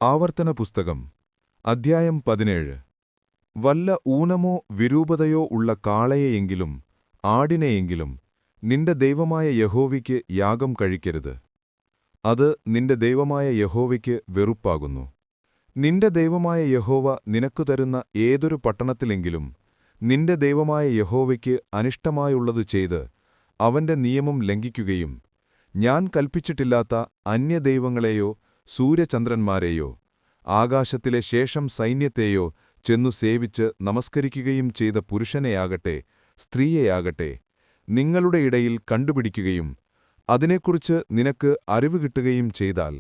ആവർത്തന പുസ്തകം അധ്യായം 17 വല്ല ഊനമോ വിരൂപതയോ ഉള്ള കാളയെയെങ്കിലും ആടിനെയെങ്കിലും നിന്റെ ദൈവമായ യഹോവയ്ക്ക് യാഗം കഴിക്കരുത്. അത് നിന്റെ ദൈവമായ യഹോവയ്ക്ക് വെറുപ്പാകുന്നു. നിന്റെ ദൈവമായ യഹോവ നിനക്കു തരുന്ന ഏതൊരു പട്ടണത്തിലെങ്കിലും നിന്റെ ദൈവമായ യഹോവയ്ക്ക് അനിഷ്ടമായുള്ളതു ചെയ്ത് അവന്റെ നിയമം ലംഘിക്കുകയും ഞാൻ കൽപ്പിച്ചിട്ടില്ലാത്ത അന്യദൈവങ്ങളെയോ സൂര്യചന്ദ്രന്മാരെയോ ആകാശത്തിലെ ശേഷം സൈന്യത്തെയോ ചെന്നു സേവിച്ച് നമസ്കരിക്കുകയും ചെയ്ത പുരുഷനെയാകട്ടെ സ്ത്രീയെയാകട്ടെ നിങ്ങളുടെ ഇടയിൽ കണ്ടുപിടിക്കുകയും അതിനെക്കുറിച്ച് നിനക്ക് അറിവ് കിട്ടുകയും ചെയ്താൽ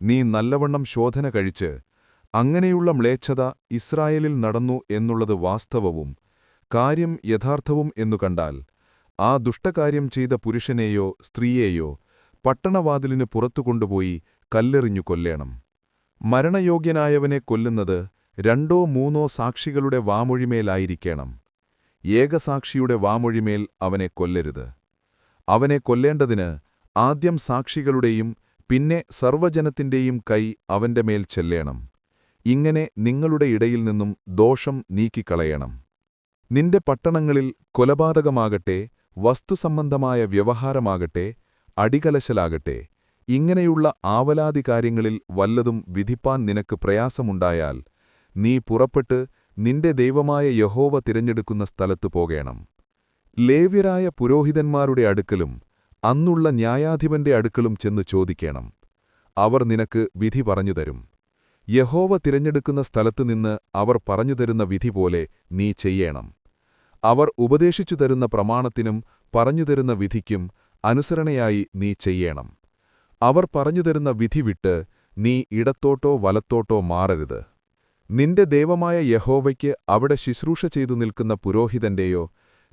നീ നല്ലവണ്ണം ശോധന കഴിച്ച് അങ്ങനെയുള്ള മ്ലേച്ഛത ഇസ്രായേലിൽ നടന്നു എന്നുള്ളത് വാസ്തവവും കാര്യം യഥാർത്ഥവും എന്നു കണ്ടാൽ ആ ദുഷ്ടകാര്യം ചെയ്ത പുരുഷനെയോ സ്ത്രീയെയോ പട്ടണവാതിലിന് പുറത്തു കൊണ്ടുപോയി കല്ലെറിഞ്ഞു കൊല്ലേണം. മരണയോഗ്യനായവനെ കൊല്ലുന്നത് 2 or 3 സാക്ഷികളുടെ വാമൊഴിമേലായിരിക്കണം. ഏകസാക്ഷിയുടെ വാമൊഴിമേൽ അവനെ കൊല്ലരുത്. അവനെ കൊല്ലേണ്ടതിന് ആദ്യം സാക്ഷികളുടെയും പിന്നെ സർവ്വജനത്തിന്റെയും കൈ അവന്റെ മേൽ ചെല്ലേണം. ഇങ്ങനെ നിങ്ങളുടെ ഇടയിൽ നിന്നും ദോഷം നീക്കിക്കളയണം. നിന്റെ പട്ടണങ്ങളിൽ കൊലപാതകമാകട്ടെ, വസ്തുസംബന്ധമായ വ്യവഹാരമാകട്ടെ, അടികലശലാകട്ടെ, ഇങ്ങനെയുള്ള ആവലാതി കാര്യങ്ങളിൽ വല്ലതും വിധിപ്പാൻ നിനക്ക് പ്രയാസമുണ്ടായാൽ നീ പുറപ്പെട്ട് നിന്റെ ദൈവമായ യഹോവ തിരഞ്ഞെടുക്കുന്ന സ്ഥലത്തു പോകേണം. ലേവ്യരായ പുരോഹിതന്മാരുടെ അടുക്കലും അന്നുള്ള ന്യായാധിപന്റെ അടുക്കലും ചെന്ന് ചോദിക്കണം. അവർ നിനക്ക് വിധി പറഞ്ഞുതരും. യഹോവ തിരഞ്ഞെടുക്കുന്ന സ്ഥലത്തുനിന്ന് അവർ പറഞ്ഞുതരുന്ന വിധിപോലെ നീ ചെയ്യേണം. അവർ ഉപദേശിച്ചു തരുന്ന പ്രമാണത്തിനും പറഞ്ഞുതരുന്ന വിധിക്കും അനുസരണയായി നീ ചെയ്യേണം. അവർ പറഞ്ഞുതരുന്ന വിധി വിട്ട് നീ ഇടത്തോട്ടോ വലത്തോട്ടോ മാറരുത്. നിന്റെ ദൈവമായ യഹോവയ്ക്ക് അവിടെ ശുശ്രൂഷ ചെയ്തു നിൽക്കുന്ന പുരോഹിതന്റെയോ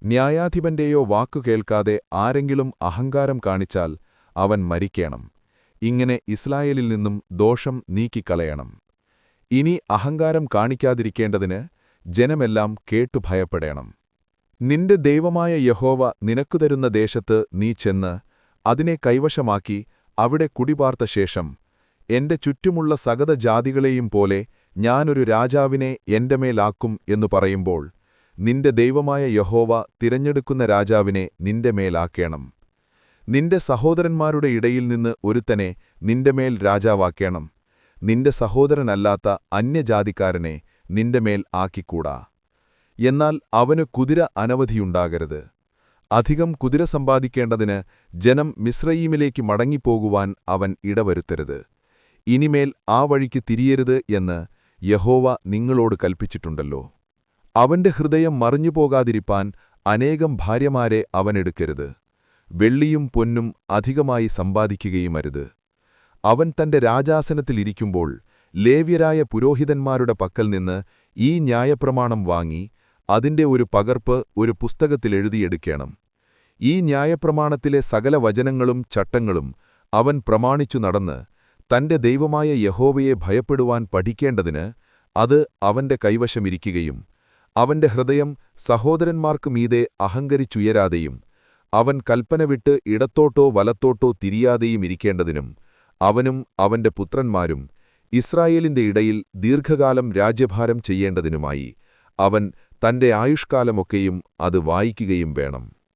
ന്യായാധിപന്റെയോ വാക്കു കേൾക്കാതെ ആരെങ്കിലും അഹങ്കാരം കാണിച്ചാൽ അവൻ മരിക്കേണം. ഇങ്ങനെ ഇസ്രായേലിൽ നിന്നും ദോഷം നീക്കിക്കളയണം. ഇനി അഹങ്കാരം കാണിക്കാതിരിക്കേണ്ടതിന് ജനമെല്ലാം കേട്ടു ഭയപ്പെടേണം. നിന്റെ ദൈവമായ യഹോവ നിനക്കു തരുന്ന ദേശത്ത് നീ ചെന്ന് അതിനെ കൈവശമാക്കി അവിടെ കുടിപാർത്ത ശേഷം എന്റെ ചുറ്റുമുള്ള സകല ജാതികളെയും പോലെ ഞാനൊരു രാജാവിനെ എന്റെ മേലാക്കും എന്നു പറയുമ്പോൾ നിന്റെ ദൈവമായ യഹോവ തിരഞ്ഞെടുക്കുന്ന രാജാവിനെ നിന്റെ മേലാക്കേണം. നിന്റെ സഹോദരന്മാരുടെ ഇടയിൽ നിന്ന് ഒരുത്തനെ നിന്റെ മേൽ രാജാവാക്കേണം. നിന്റെ സഹോദരനല്ലാത്ത അന്യജാതിക്കാരനെ നിന്റെ മേൽ ആക്കിക്കൂടാ. എന്നാൽ അവന് കുതിര അനവധിയുണ്ടാകരുത്. അധികം കുതിര സമ്പാദിക്കേണ്ടതിന് ജനം മിസ്രയീമിലേക്ക് മടങ്ങിപ്പോകുവാൻ അവൻ ഇടവരുത്തരുത്. ഇനിമേൽ ആ വഴിക്ക് തിരിയരുത് എന്ന് യഹോവ നിങ്ങളോട് കൽപ്പിച്ചിട്ടുണ്ടല്ലോ. അവന്റെ ഹൃദയം മറിഞ്ഞുപോകാതിരിപ്പാൻ അനേകം ഭാര്യമാരെ അവനെടുക്കരുത്. വെള്ളിയും പൊന്നും അധികമായി സമ്പാദിക്കുകയുമരുത്. അവൻ തന്റെ രാജാസനത്തിലിരിക്കുമ്പോൾ ലേവ്യരായ പുരോഹിതന്മാരുടെ പക്കൽ നിന്ന് ഈ ന്യായപ്രമാണം വാങ്ങി അതിന്റെ ഒരു പകർപ്പ് ഒരു പുസ്തകത്തിൽ എഴുതിയെടുക്കണം. ഈ ന്യായപ്രമാണത്തിലെ സകല വചനങ്ങളും ചട്ടങ്ങളും അവൻ പ്രമാണിച്ചു നടന്ന് തന്റെ ദൈവമായ യഹോവയെ ഭയപ്പെടുവാൻ പഠിക്കേണ്ടതിന് അത് അവന്റെ കൈവശമിരിക്കുകയും അവന്റെ ഹൃദയം സഹോദരന്മാർക്കു മീതെ അഹങ്കരിച്ചുയരാതെയും അവൻ കൽപ്പന വിട്ട് ഇടത്തോട്ടോ വലത്തോട്ടോ തിരിയാതെയും ഇരിക്കേണ്ടതിനും അവനും അവന്റെ പുത്രന്മാരും ഇസ്രായേലിന്റെ ഇടയിൽ ദീർഘകാലം രാജ്യഭാരം ചെയ്യേണ്ടതിനുമായി അവൻ തന്റെ ആയുഷ്കാലമൊക്കെയും അത് വായിക്കുകയും വേണം.